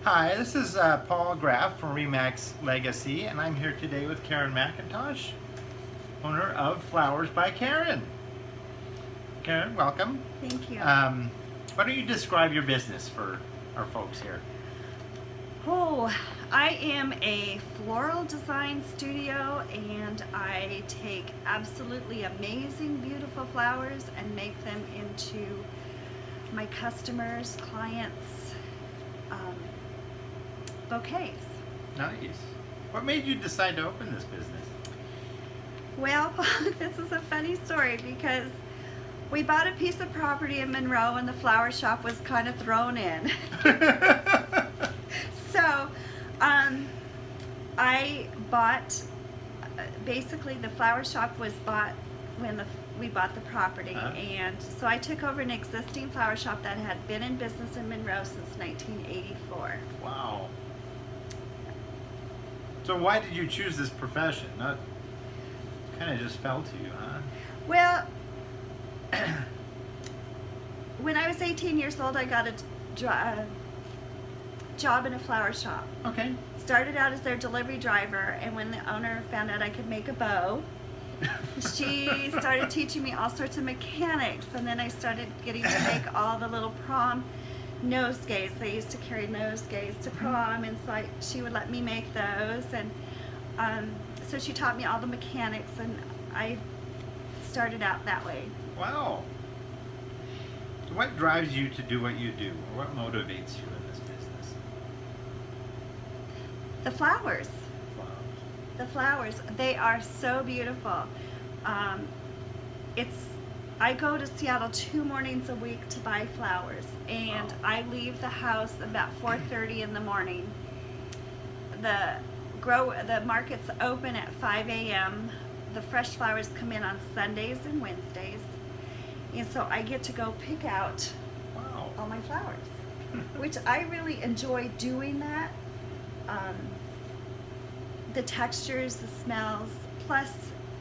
Hi, this is Paul Graff from Remax Legacy, and I'm here today with Karen McIntosh, owner of Flowers by Karen. Karen, welcome. Thank you. Why don't you describe your business for our folks here? Oh, I am a floral design studio, and I take absolutely amazing, beautiful flowers and make them into my customers, clients' bouquets. Nice. What made you decide to open this business? Well, this is a funny story because we bought a piece of property in Monroe and the flower shop was kind of thrown in. So, I bought, basically the flower shop was bought when we bought the property, and so I took over an existing flower shop that had been in business in Monroe since 1984. Wow. So why did you choose this profession? Not kind of just fell to you, huh? Well, when I was 18 years old, I got a job in a flower shop. Okay. Started out as their delivery driver, and when the owner found out I could make a bow, she started teaching me all sorts of mechanics, and then I started getting to make all the little prom nosegays. They used to carry nosegays to prom, and so she would let me make those, and so she taught me all the mechanics, and I started out that way. Wow. So what drives you to do what you do, or what motivates you in this business? The flowers. Flowers. The flowers, they are so beautiful. I go to Seattle 2 mornings a week to buy flowers, and Wow. I leave the house about 4:30 in the morning. The market's open at 5 a.m. The fresh flowers come in on Sundays and Wednesdays, and so I get to go pick out Wow. all my flowers, which I really enjoy doing that. The textures, the smells, plus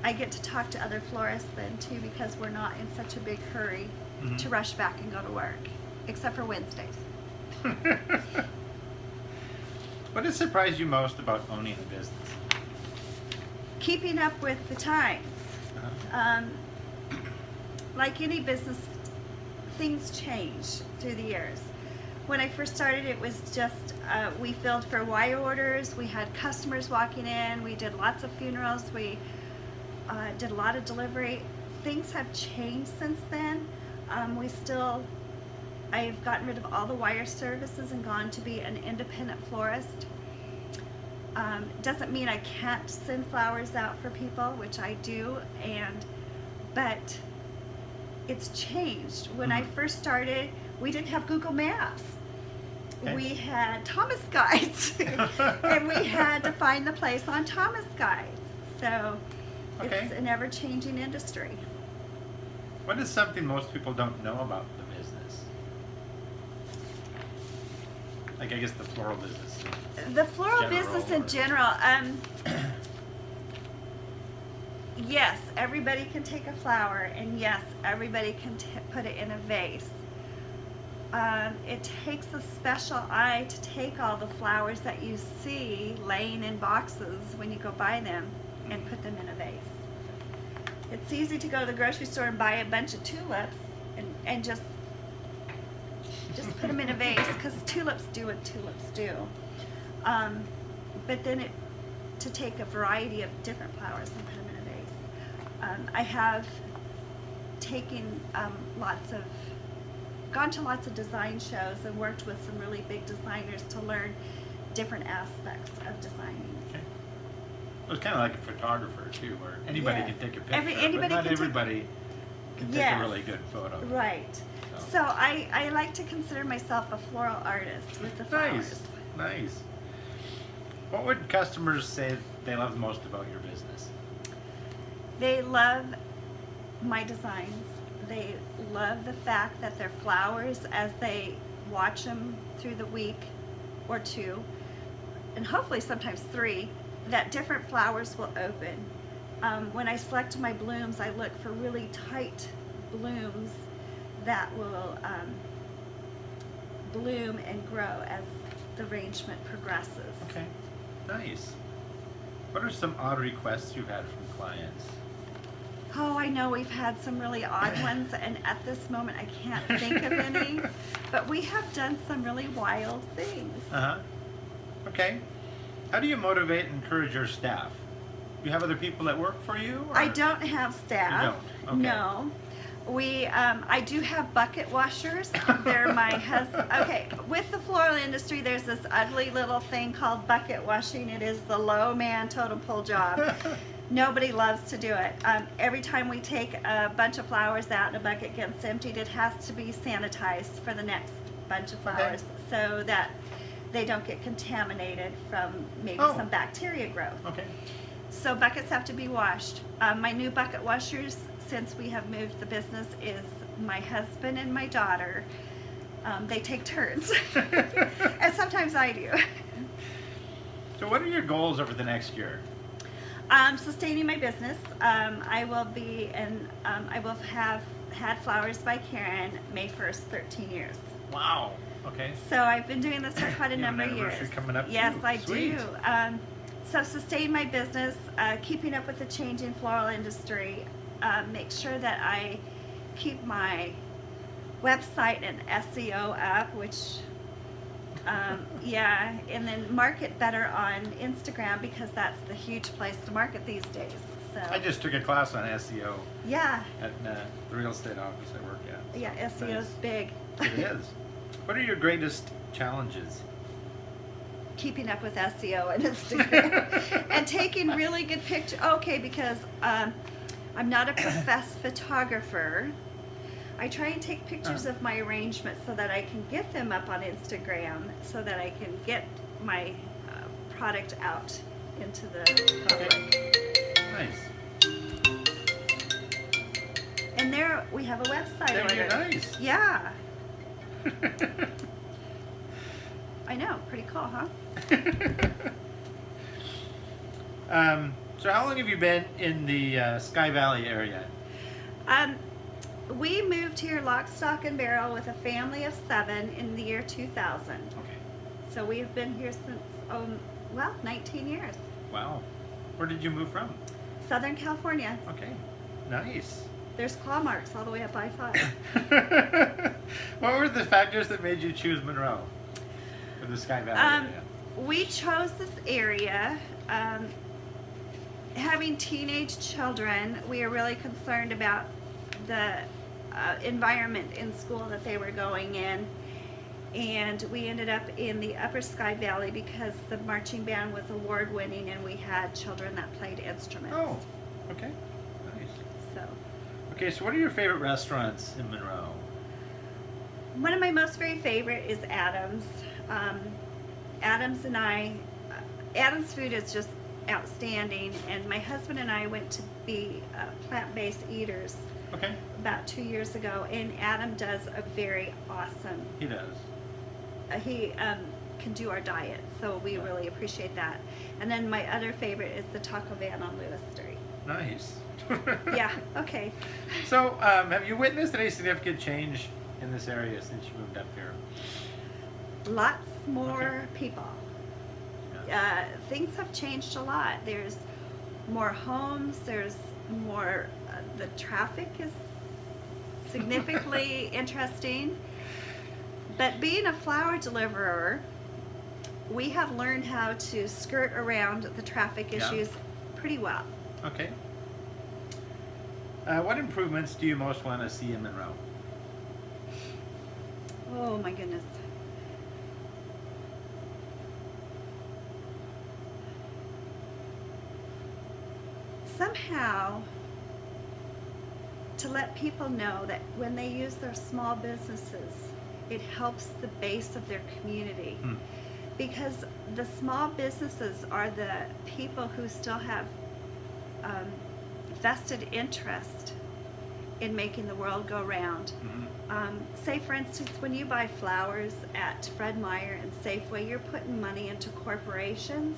I get to talk to other florists then too, because we're not in such a big hurry to rush back and go to work, except for Wednesdays. What has surprised you most about owning a business? Keeping up with the times. Like any business, things change through the years. When I first started, it was just, we filled for wire orders, we had customers walking in, we did lots of funerals, we did a lot of delivery. Things have changed since then. I've gotten rid of all the wire services and gone to be an independent florist. Doesn't mean I can't send flowers out for people, which I do, but it's changed. When I first started, we didn't have Google Maps. Okay. We had Thomas Guides, and we had to find the place on Thomas Guides. So it's an ever-changing industry. What is something most people don't know about the business? Like, I guess the floral business. The floral business in general, yes, everybody can take a flower, and yes, everybody can put it in a vase. It takes a special eye to take all the flowers that you see laying in boxes when you go buy them and put them in a vase. It's easy to go to the grocery store and buy a bunch of tulips and just put them in a vase, because tulips do what tulips do. But then to take a variety of different flowers and put them in a vase. I have gone to lots of design shows and worked with some really big designers to learn different aspects of designing. Okay. It's kind of like a photographer too, where anybody can take a picture, but not everybody can take a really good photo. Right. So I like to consider myself a floral artist with the flowers. Nice. What would customers say they love most about your business? They love my designs. They love the fact that their flowers, as they watch them through the week or 2, and hopefully sometimes 3, that different flowers will open. When I select my blooms, I look for really tight blooms that will bloom and grow as the arrangement progresses. Okay, nice. What are some odd requests you've had from clients? Oh, I know we've had some really odd ones, and at this moment I can't think of any, but we have done some really wild things. Uh-huh. Okay. How do you motivate and encourage your staff? Do you have other people that work for you? Or? I don't have staff. You don't? Okay. No. I do have bucket washers. They're my husband. Okay, with the floral industry, there's this ugly little thing called bucket washing. It is the low man totem pole job. Nobody loves to do it. Every time we take a bunch of flowers out and a bucket gets emptied, it has to be sanitized for the next bunch of flowers so that they don't get contaminated from maybe some bacteria growth. Okay. So buckets have to be washed. My new bucket washers, since we have moved the business, is my husband and my daughter. They take turns. And sometimes I do. So what are your goals over the next year? Sustaining my business. I will be, and I will have had Flowers by Karen May 1st, 13 years. Wow. Okay. So I've been doing this for quite a You have number an of years. anniversary coming up Yes, too. I Sweet. do. So sustain my business, keeping up with the changing floral industry, make sure that I keep my website and SEO up, which yeah, and then market better on Instagram because that's the huge place to market these days. So I just took a class on SEO yeah, at the real estate office I work at. yeah, SEO's big. It is. What are your greatest challenges? Keeping up with SEO and Instagram and taking really good pictures. Okay, because I'm not a professed photographer. I try and take pictures of my arrangements so that I can get them up on Instagram so that I can get my product out into the public. Nice. And there we have a website There order. you're nice. Yeah, I know. Pretty cool, huh? So how long have you been in the Sky Valley area? We moved here lock, stock, and barrel with a family of 7 in the year 2000. Okay. So we've been here since, 19 years. Wow. Where did you move from? Southern California. Okay. Nice. There's claw marks all the way up I-5. What were the factors that made you choose Monroe for the Sky Valley area? We chose this area. Having teenage children, we are really concerned about the environment in school that they were going in. And we ended up in the Upper Sky Valley because the marching band was award-winning and we had children that played instruments. Oh, okay. Nice. So, Okay, so what are your favorite restaurants in Monroe? one of my most very favorite is Adams. Adams food is just outstanding, and my husband and I went to be plant-based eaters Okay. about 2 years ago, and Adam does a very awesome, He does. he can do our diet, so we really appreciate that. And then my other favorite is the Taco Van on Lewis Street. Nice. Yeah, okay. So, have you witnessed any significant change in this area since you moved up here? Lots more Okay. people. Yeah. Things have changed a lot. There's more homes, there's more, the traffic is significantly interesting. But being a flower deliverer, we have learned how to skirt around the traffic Yeah. issues pretty well. Okay. What improvements do you most want to see in Monroe? Oh my goodness. Somehow, to let people know that when they use their small businesses, it helps the base of their community. Hmm. Because the small businesses are the people who still have vested interest in making the world go round. Mm-hmm. Say, for instance, when you buy flowers at Fred Meyer and Safeway, you're putting money into corporations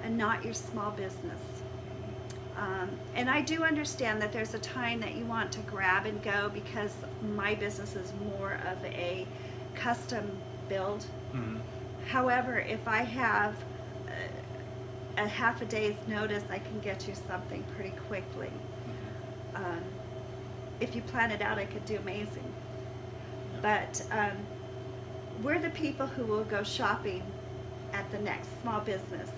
and not your small business. And I do understand that there's a time that you want to grab and go because my business is more of a custom build. Mm-hmm. However, if I have a half a day's notice, I can get you something pretty quickly. If you plan it out, I could do amazing. But we're the people who will go shopping at the next small business.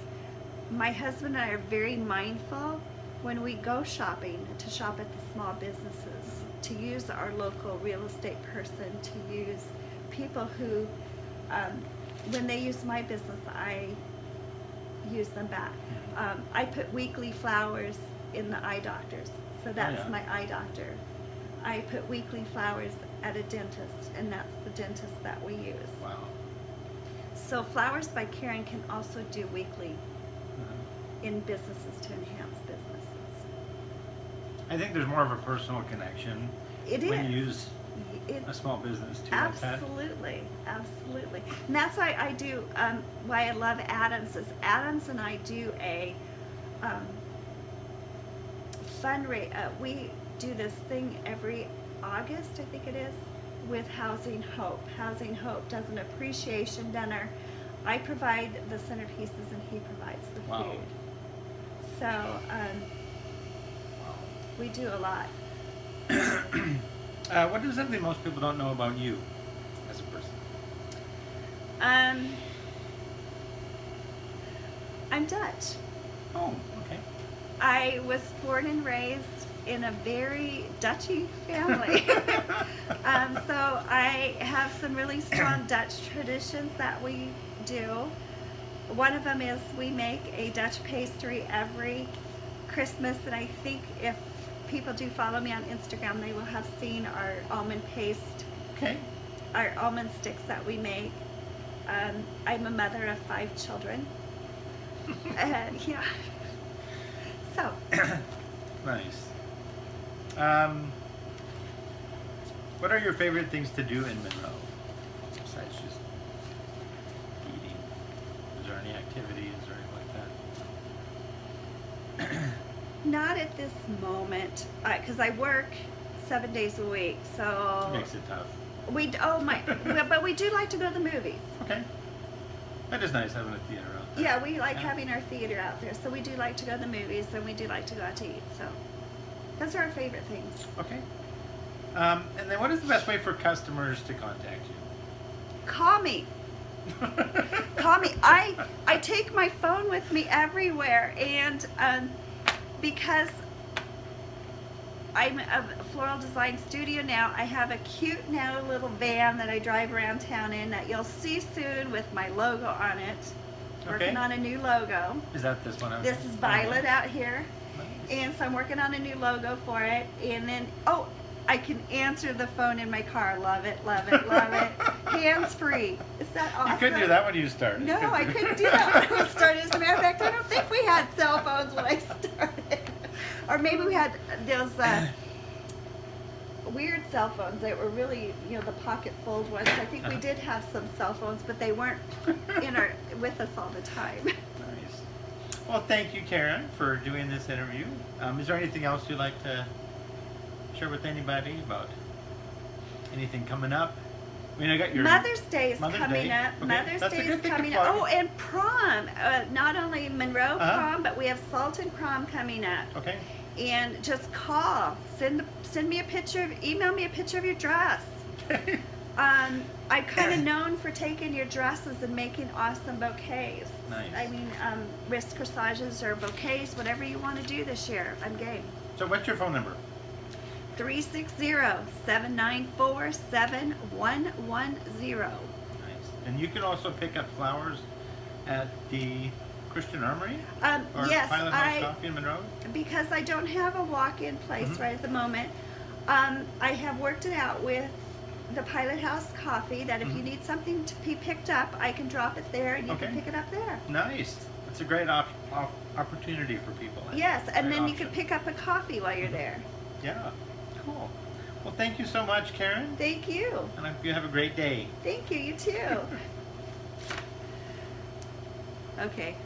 My husband and I are very mindful when we go shopping to shop at the small businesses, to use our local real estate person, to use people who, when they use my business, I use them back. I put weekly flowers in the eye doctors, so that's my eye doctor. I put weekly flowers at a dentist, and that's the dentist that we use. Wow. So Flowers by Karen can also do weekly in businesses to enhance businesses. I think there's more of a personal connection when you use a small business too. Absolutely, absolutely. And that's why I do, why I love Adams is Adams and I do a we do this thing every August, I think it is, with Housing Hope. Housing Hope does an appreciation dinner. I provide the centerpieces and he provides the food. So we do a lot. What is something most people don't know about you as a person? I'm Dutch. Oh, okay. I was born and raised in a very Dutchy family. So I have some really strong Dutch traditions that we do. One of them is we make a Dutch pastry every Christmas, and I think if people do follow me on Instagram, they will have seen our almond paste, our almond sticks that we make. I'm a mother of 5 children. Yeah. So. Nice. What are your favorite things to do in Monroe besides just eating? Is there any activities or anything like that? Not at this moment, because I work 7 days a week, so It makes it tough. But we do like to go to the movies. Okay. That is nice having a theater out there. Yeah, we like having our theater out there, so we do like to go to the movies, and we do like to go out to eat. So those are our favorite things. Okay. And then what is the best way for customers to contact you? Call me. Call me. I take my phone with me everywhere, and because I'm a floral design studio now, I have a cute now little van that I drive around town in that you'll see soon with my logo on it. Working on a new logo. Is that this one? This is Violet out here. Nice. And so I'm working on a new logo for it. And then, I can answer the phone in my car. Love it, love it, love it. Hands-free. Is that awesome? You couldn't do that when you started. No, I couldn't do that when I started. As a matter of fact, I don't think we had cell phones when I started. Or maybe we had those weird cell phones that were really, the pocket fold ones. I think we did have some cell phones, but they weren't with us all the time. Nice. Well, thank you, Karen, for doing this interview. Is there anything else you'd like to share with anybody about anything coming up? I mean, I got your Mother's Day is coming up. Okay. Mother's That's Day a good is thing to coming plug. up. Oh, and prom. Not only Monroe prom, but we have Salton prom coming up. Okay. And just call. Send me a picture. Email me a picture of your dress. Okay. I'm kind of known for taking your dresses and making awesome bouquets. Nice. I mean, wrist corsages or bouquets, whatever you want to do this year. I'm game. So what's your phone number? 360-794-7110. Nice. And you can also pick up flowers at the Christian Armory? Or Yes, Pilot House Coffee in Monroe? because I don't have a walk-in place right at the moment. I have worked it out with the Pilot House Coffee that if you need something to be picked up, I can drop it there and you can pick it up there. Nice. That's a great opportunity for people. Yes, and Great then you option. can pick up a coffee while you're there. Yeah. Cool. Well, thank you so much, Karen. Thank you. And I hope you have a great day. Thank you. You too. Okay.